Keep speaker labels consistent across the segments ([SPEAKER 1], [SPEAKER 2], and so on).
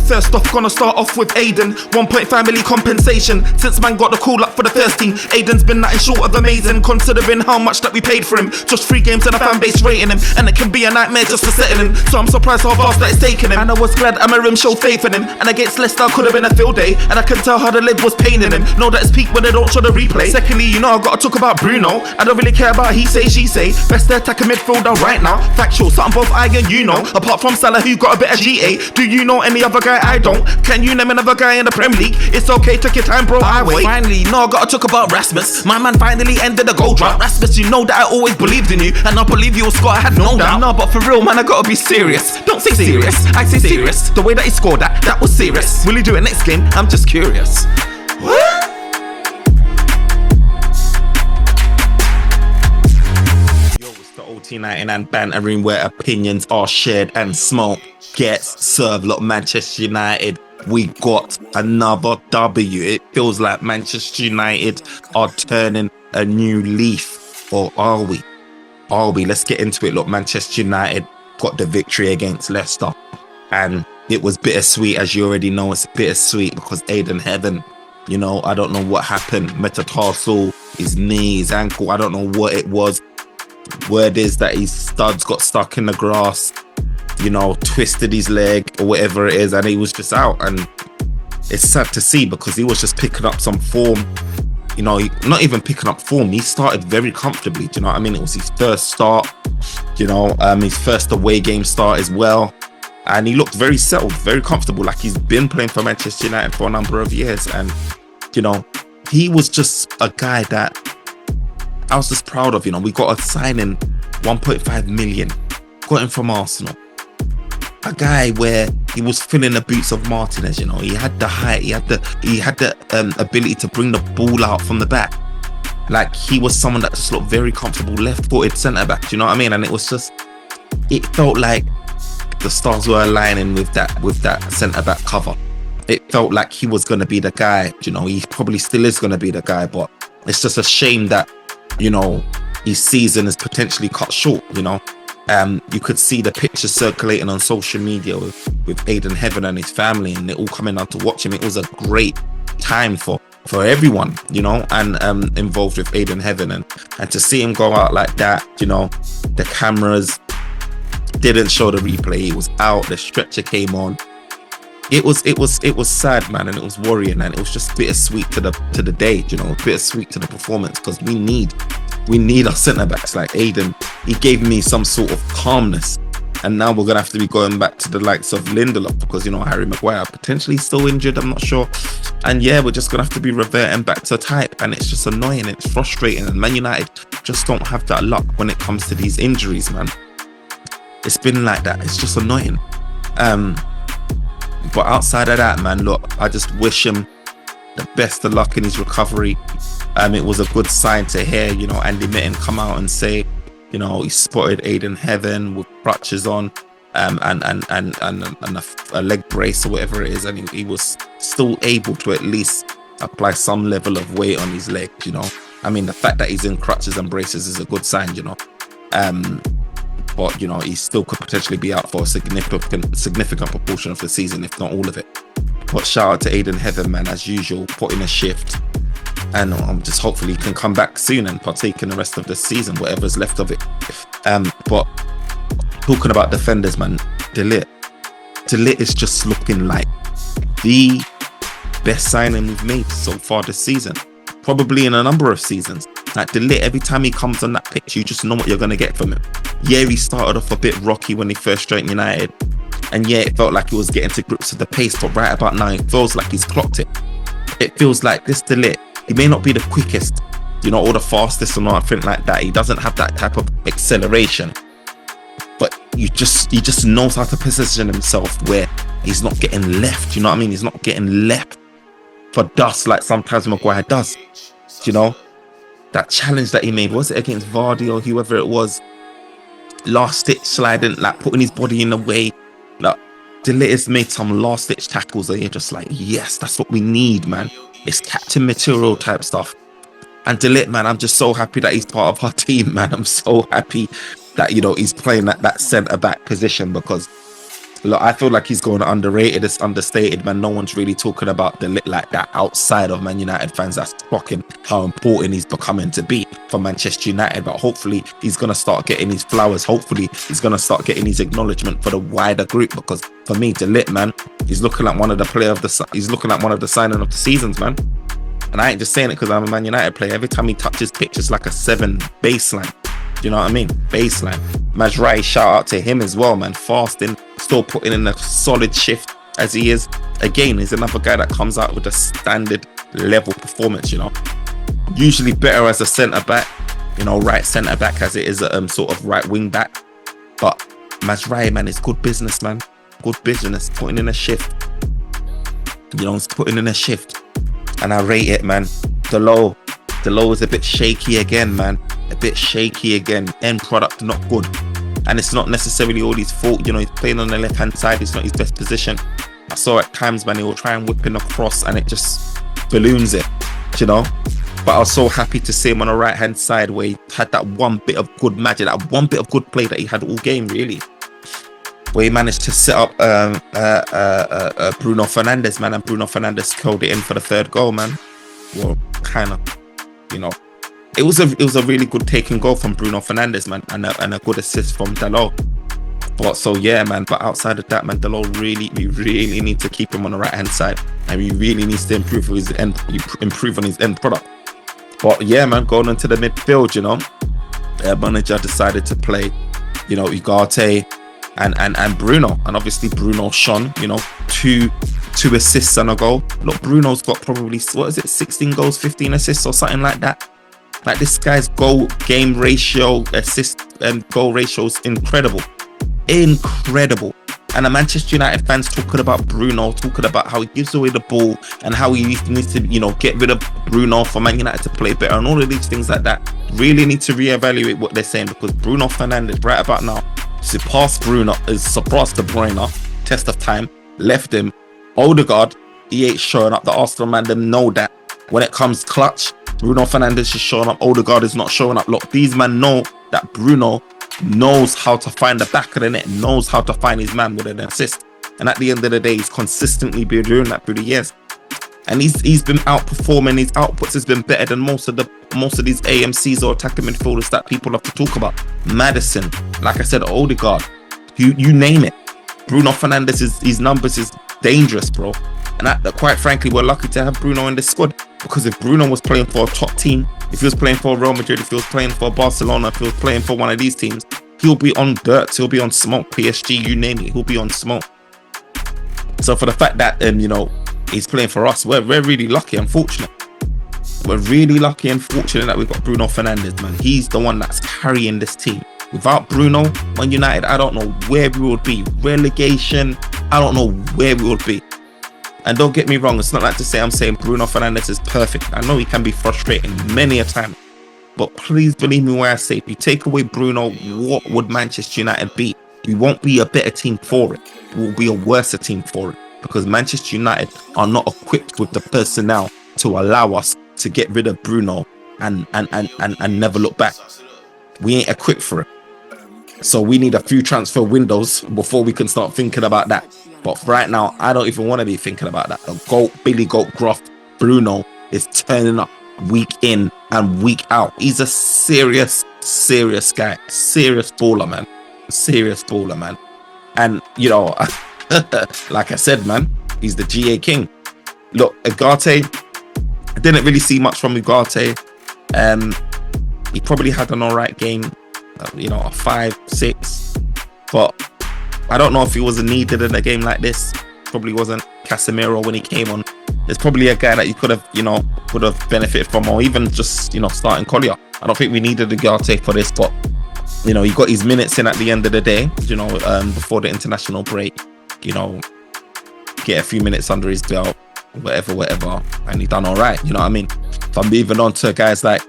[SPEAKER 1] First off, gonna start off with Ayden. 1.5 million compensation since man got the call up for the first team. Ayden's been nothing short of amazing, considering how much that we paid for him. Just 3 games and a fan base rating him, and it can be a nightmare just for setting him. So I'm surprised how fast that it's taking him. And I was glad Amarim showed faith in him. And against Leicester could have been a field day, and I can tell how the lid was paining him. Know that it's peak when they don't show the replay. Secondly, you know I gotta talk about Bruno. I don't really care about he say, she say. Best attacking midfielder right now. Factual, something both I and you know. Apart from Salah, who got a bit of GA. Do you know any other guy I don't? Can you name another guy in the Premier League? It's okay, take your time, bro, I wait. Finally, no, I gotta talk about Rasmus. My man finally ended the goal drought. Rasmus, you know that I always believed in you, and I believe you'll score, I had no doubt. No, but for real, man, I gotta be serious. Don't say serious, I say serious. The way that he scored that was serious. Will he do it next game? I'm just curious. What? And Banter room where opinions are shared and smoke gets served. Look, Manchester United, we got another W. It feels like Manchester United are turning a new leaf, or are we? Are we? Let's get into it. Look, Manchester United got the victory against Leicester, and it was bittersweet, as you already know. It's bittersweet because Ayden Heaven, you know, I don't know what happened. Metatarsal, his knee, his ankle, I don't know what it was. Word is that his studs got stuck in the grass, you know, twisted his leg or whatever it is, and he was just out. And it's sad to see because he was just picking up some form, you know, not even picking up form. He started very comfortably, do you know what I mean? It was his first start, you know, his first away game start as well. And he looked very settled, very comfortable, like he's been playing for Manchester United for a number of years. And, you know, he was just a guy that I was just proud of. You know, we got a signing 1.5 million, got him from Arsenal. A guy where he was filling the boots of Martinez. You know, he had the height, he had the ability to bring the ball out from the back. Like, he was someone that just looked very comfortable, left-footed centre back. Do you know what I mean? And it was just, it felt like the stars were aligning with that centre back cover. It felt like he was going to be the guy. You know, he probably still is going to be the guy, but it's just a shame that, you know, his season is potentially cut short. You know, you could see the pictures circulating on social media with Ayden Heaven and his family, and they're all coming out to watch him. It was a great time for everyone, you know, and involved with Ayden Heaven, and to see him go out like that. You know, the cameras didn't show the replay. He was out. The stretcher came on. It was sad, man, and it was worrying, and it was just bittersweet to the day, you know, bittersweet to the performance, because we need our centre backs like Ayden. He gave me some sort of calmness, and now we're gonna have to be going back to the likes of Lindelof because, you know, Harry Maguire potentially still injured, I'm not sure, and yeah, we're just gonna have to be reverting back to type, and it's just annoying, it's frustrating, and Man United just don't have that luck when it comes to these injuries, man. It's been like that. It's just annoying. But outside of that, man, look, I just wish him the best of luck in his recovery. It was a good sign to hear, you know, Andy Mitten come out and say, you know, he spotted Ayden Heaven with crutches on, and a leg brace or whatever it is, and he was still able to at least apply some level of weight on his leg, you know. I mean, the fact that he's in crutches and braces is a good sign, you know. But, you know, he still could potentially be out for a significant proportion of the season, if not all of it. But shout out to Ayden Heaven, man, as usual, put in a shift. And just hopefully he can come back soon and partake in the rest of the season, whatever's left of it. But talking about defenders, man, De Ligt is just looking like the best signing we've made so far this season. Probably in a number of seasons. Like, De Ligt, every time he comes on that pitch, you just know what you're going to get from him. Yeah, he started off a bit rocky when he first joined United. And yeah, it felt like he was getting to grips with the pace. But right about now, it feels like he's clocked it. It feels like this De Ligt, he may not be the quickest, you know, or the fastest or nothing like that. He doesn't have that type of acceleration. But he just knows how to position himself where he's not getting left. You know what I mean? He's not getting left for dust like sometimes Maguire does. You know? That challenge that he made, was it against Vardy or whoever it was? Last stitch sliding, like putting his body in the way. Like, De Ligt has made some last stitch tackles and you're just like, yes, that's what we need, man. It's captain material type stuff. And De Ligt, man, I'm just so happy that he's part of our team, man. I'm so happy that, you know, he's playing that centre back position, because Look, I feel like he's going underrated. It's understated, man. No one's really talking about the lit like that outside of Man United fans. That's shocking how important he's becoming to be for Manchester United. But hopefully he's going to start getting his flowers. Hopefully he's going to start getting his acknowledgement for the wider group. Because for me, the lit man, he's looking like one of the he's looking like one of the signing of the seasons, man. And I ain't just saying it because I'm a Man United player. Every time he touches pitch, it's like a 7 baseline. Do you know what I mean? Baseline. Mazraoui, shout out to him as well, man. Fasting, still putting in a solid shift as he is. Again, he's another guy that comes out with a standard level performance, you know. Usually better as a centre-back, you know, right centre-back as it is a sort of right wing-back. But Mazraoui, man, is good business, man. Good business. Putting in a shift. You know, he's putting in a shift. And I rate it, man. The low is a bit shaky again, man. A bit shaky again. End product not good. And it's not necessarily all his fault. You know, he's playing on the left-hand side. It's not his best position. I saw at times, man, he will try and whip in across and it just balloons it, you know. But I was so happy to see him on the right-hand side where he had that one bit of good magic, that one bit of good play that he had all game, really. Where he managed to set up Bruno Fernandes, man, and Bruno Fernandes curled it in for the 3rd goal, man. Well, kind of, you know, it was a really good taking goal from Bruno Fernandes, man, and a good assist from Drought. But so yeah, man. But outside of that, man, Drought we really need to keep him on the right hand side, and we really needs to improve on his end product. But yeah, man, going into the midfield, you know, manager decided to play, you know, Ugarte and Bruno, and obviously Bruno shone, you know, two assists and a goal. Look, Bruno's got probably, what is it, 16 goals, 15 assists or something like that. Like, this guy's game ratio, assist and goal ratio is incredible. Incredible. And the Manchester United fans talking about Bruno, talking about how he gives away the ball and how he needs to, you know, get rid of Bruno for Man United to play better and all of these things like that. Really need to reevaluate what they're saying, because Bruno Fernandes right about now surpassed De Bruyne, test of time, left him. Odegaard, he ain't showing up. The Arsenal man, them know that. When it comes clutch, Bruno Fernandes is showing up. Odegaard is not showing up. Look, these men know that Bruno knows how to find the back of the net, knows how to find his man with an assist. And at the end of the day, he's consistently been doing that through the years. And he's been outperforming. His outputs has been better than most of these AMCs or attacking midfielders that people have to talk about. Maddison, like I said, Odegaard, you name it. Bruno Fernandes, his numbers is dangerous, bro. And quite frankly, we're lucky to have Bruno in the squad, because if Bruno was playing for a top team, if he was playing for Real Madrid, if he was playing for Barcelona, if he was playing for one of these teams, he'll be on dirt, he'll be on smoke. PSG, you name it, he'll be on smoke. So for the fact that you know, he's playing for us, we're really lucky and fortunate. We're really lucky and fortunate that we've got Bruno Fernandes, man. He's the one that's carrying this team. Without Bruno, Man United, I don't know where we would be. Relegation, I don't know where we would be. And don't get me wrong, it's not like to say I'm saying Bruno Fernandes is perfect. I know he can be frustrating many a time. But please believe me when I say, if you take away Bruno, what would Manchester United be? We won't be a better team for it. We will be a worse team for it. Because Manchester United are not equipped with the personnel to allow us to get rid of Bruno and never look back. We ain't equipped for it. So we need a few transfer windows before we can start thinking about that. But right now, I don't even want to be thinking about that. The GOAT, Billy Goat Groft, Bruno is turning up week in and week out. He's a serious guy. Serious baller, man. Serious baller, man. And, you know, like I said, man, he's the GA king. Look, Ugarte, I didn't really see much from Ugarte. He probably had an alright game, you know, a 5, 6. But I don't know if he was needed in a game like this. Probably wasn't. Casemiro, when he came on, there's probably a guy that you could have, you know, would have benefited from, or even just, you know, starting Collier. I don't think we needed Ugarte for this, but, you know, he got his minutes in at the end of the day, you know, before the international break, you know, get a few minutes under his belt, whatever, and he done all right, you know what I mean? If I'm moving on to guys like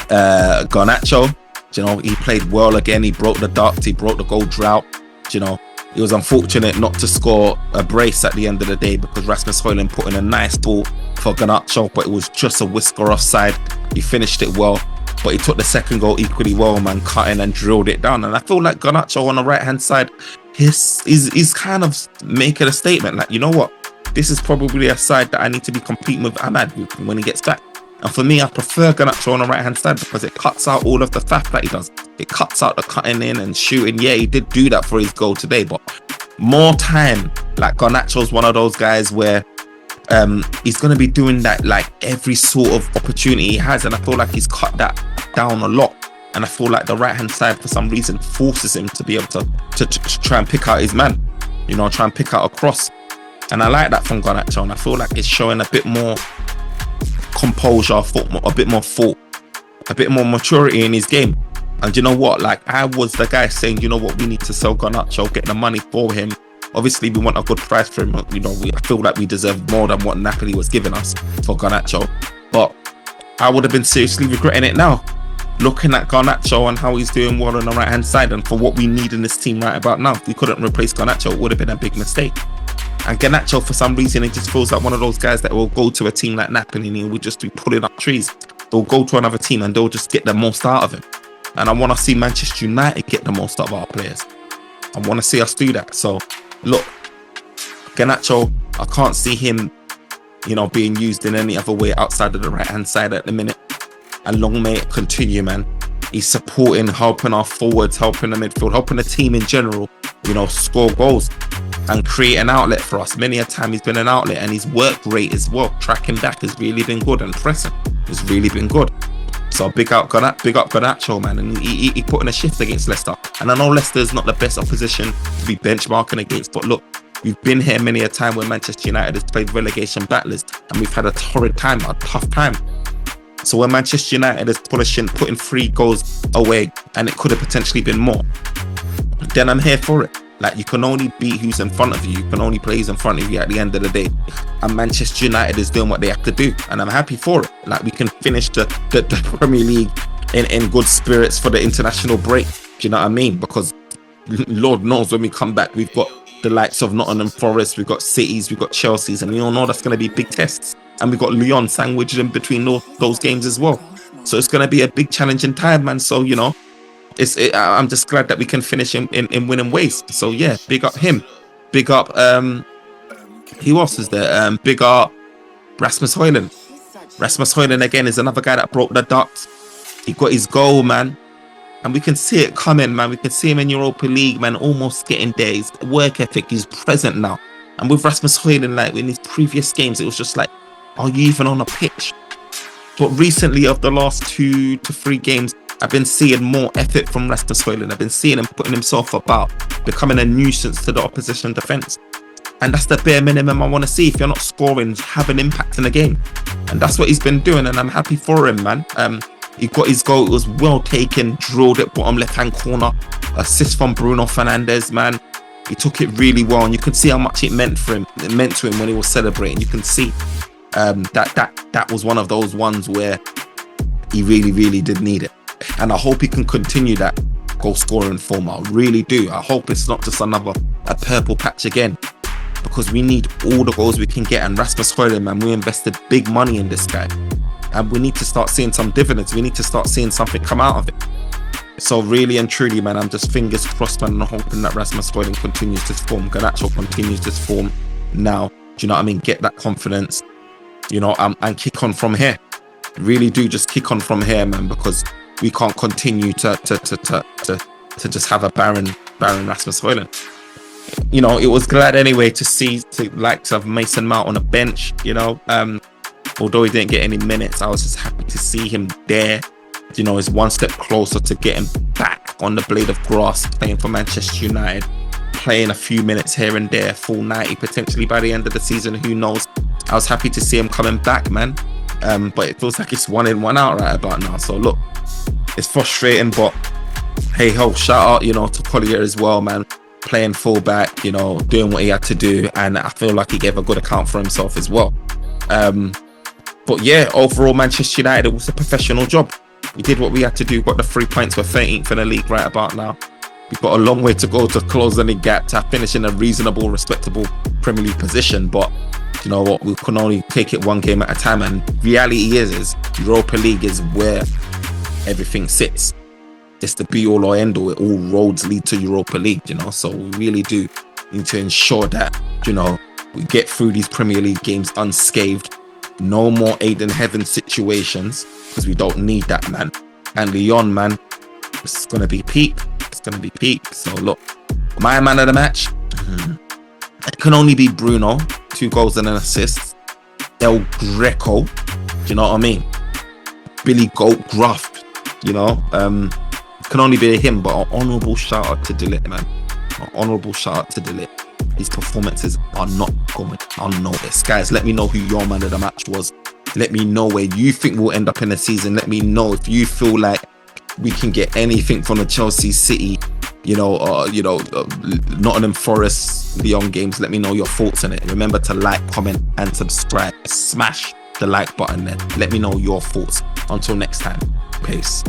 [SPEAKER 1] Garnacho, you know, he played well again. He broke the duct, he broke the goal drought. You know, it was unfortunate not to score a brace at the end of the day, because Rasmus Højlund put in a nice ball for Garnacho, but it was just a whisker offside. He finished it well, but he took the second goal equally well, man, cutting and drilled it down. And I feel like Garnacho on the right hand side, he's kind of making a statement like, you know what, this is probably a side that I need to be competing with Ahmad when he gets back. And for me, I prefer Garnacho on the right hand side because it cuts out all of the faff that he does. It cuts out the cutting in and shooting. Yeah, he did do that for his goal today, but more time. Like Garnacho's one of those guys where he's going to be doing that like every sort of opportunity he has, and I feel like he's cut that down a lot. And I feel like the right hand side for some reason forces him to be able to try and pick out his man, you know, try and pick out a cross. And I like that from Garnacho, and I feel like it's showing a bit more composure, a bit more thought, a bit more maturity in his game. And you know what, like I was the guy saying, you know what, we need to sell Garnacho, get the money for him. Obviously we want a good price for him, you know, I feel like we deserve more than what Napoli was giving us for Garnacho. But I would have been seriously regretting it now, looking at Garnacho and how he's doing well on the right hand side, and for what we need in this team right about now. If we couldn't replace Garnacho, it would have been a big mistake. And Garnacho, for some reason, it just feels like one of those guys that will go to a team like Napoli and he will just be pulling up trees. They'll go to another team and they'll just get the most out of him. And I want to see Manchester United get the most out of our players. I want to see us do that. So, look, Garnacho, I can't see him, you know, being used in any other way outside of the right-hand side at the minute. And long may it continue, man. He's supporting, helping our forwards, helping the midfield, helping the team in general, you know, score goals and create an outlet for us. Many a time he's been an outlet, and his work rate as well, tracking back, has really been good, and pressing has really been good. So big up Garnacho, man, and he put in a shift against Leicester. And I know Leicester is not the best opposition to be benchmarking against, but look, we've been here many a time when Manchester United has played relegation battlers, and we've had a torrid time, a tough time. So when Manchester United is putting 3 goals away, and it could have potentially been more, then I'm here for it. Like, you can only beat who's in front of you. You can only play who's in front of you at the end of the day. And Manchester United is doing what they have to do. And I'm happy for it. Like, we can finish the Premier League in good spirits for the international break. Do you know what I mean? Because Lord knows when we come back, we've got the likes of Nottingham Forest, we've got Cities, we've got Chelsea's, and you all know that's going to be big tests. And we've got Lyon sandwiched in between those games as well. So it's going to be a big challenging time, man. So, you know, I'm just glad that we can finish in winning ways. So yeah, big up him. Big up who else is there? Big up Rasmus Højlund. Rasmus Højlund again is another guy that broke the duct. He got his goal, man. And we can see it coming, man. We can see him in Europa League, man, almost getting there. His work ethic is present now. And with Rasmus Højlund, like in his previous games, it was just like, are you even on a pitch? But recently, of the last 2 to 3 games, I've been seeing more effort from Rasmus Højlund. I've been seeing him putting himself about, becoming a nuisance to the opposition defence. And that's the bare minimum I want to see. If you're not scoring, have an impact in the game. And that's what he's been doing, and I'm happy for him, man. He got his goal. It was well taken, drilled it bottom left-hand corner. Assist from Bruno Fernandes, man. He took it really well, and you can see how much it meant for him. It meant to him when he was celebrating. You can see that was one of those ones where he really, really did need it. And I hope he can continue that goal scoring form. I really do. I hope it's not just a purple patch again, because we need all the goals we can get. And Rasmus Højlund, man, we invested big money in this guy, and we need to start seeing some dividends. We need to start seeing something come out of it. So really and truly, man, I'm just fingers crossed, man, and I'm hoping that Rasmus Højlund continues this form. Garnacho continues this form now. Do you know what I mean? Get that confidence, you know, and kick on from here. Really do just kick on from here, man, because we can't continue to just have a barren Rasmus Højlund. You know, it was glad anyway to have Mason Mount on a bench, you know. Although he didn't get any minutes, I was just happy to see him there. You know, it's one step closer to getting back on the blade of grass, playing for Manchester United, playing a few minutes here and there, full 90 potentially by the end of the season, who knows. I was happy to see him coming back, man. But it feels like it's 1 in, 1 out right about now. So look, it's frustrating, but hey ho, shout out, you know, to Collier as well, man. Playing fullback, you know, doing what he had to do, and I feel like he gave a good account for himself as well. But yeah, overall, Manchester United, it was a professional job. We did what we had to do, got the 3 points. We're 13th in the league right about now. We've got a long way to go to close any gap, to finish in a reasonable, respectable Premier League position. But you know what, we can only take it one game at a time, and reality is Europa League is where everything sits. it's the be all or end all. All roads lead to Europa League, you know. So we really do need to ensure that, you know, we get through these Premier League games unscathed. No more Ayden Heaven situations, because we don't need that, man. And Lyon, man, it's gonna be peak. It's gonna be peak. So look, my man of the match, it can only be Bruno, 2 goals and an assist. El Greco, do you know what I mean? Billy Goat Gruff, you know. Can only be him, but an honourable shout out to Dillit, man. An honourable shout out to Dillit. His performances are not going unnoticed. Guys, let me know who your man of the match was. Let me know where you think we'll end up in the season. Let me know if you feel like we can get anything from the Chelsea City, Nottingham Forest, Lyon games. Let me know your thoughts on it. Remember to like, comment, and subscribe. Smash the like button then. Let me know your thoughts. Until next time, peace.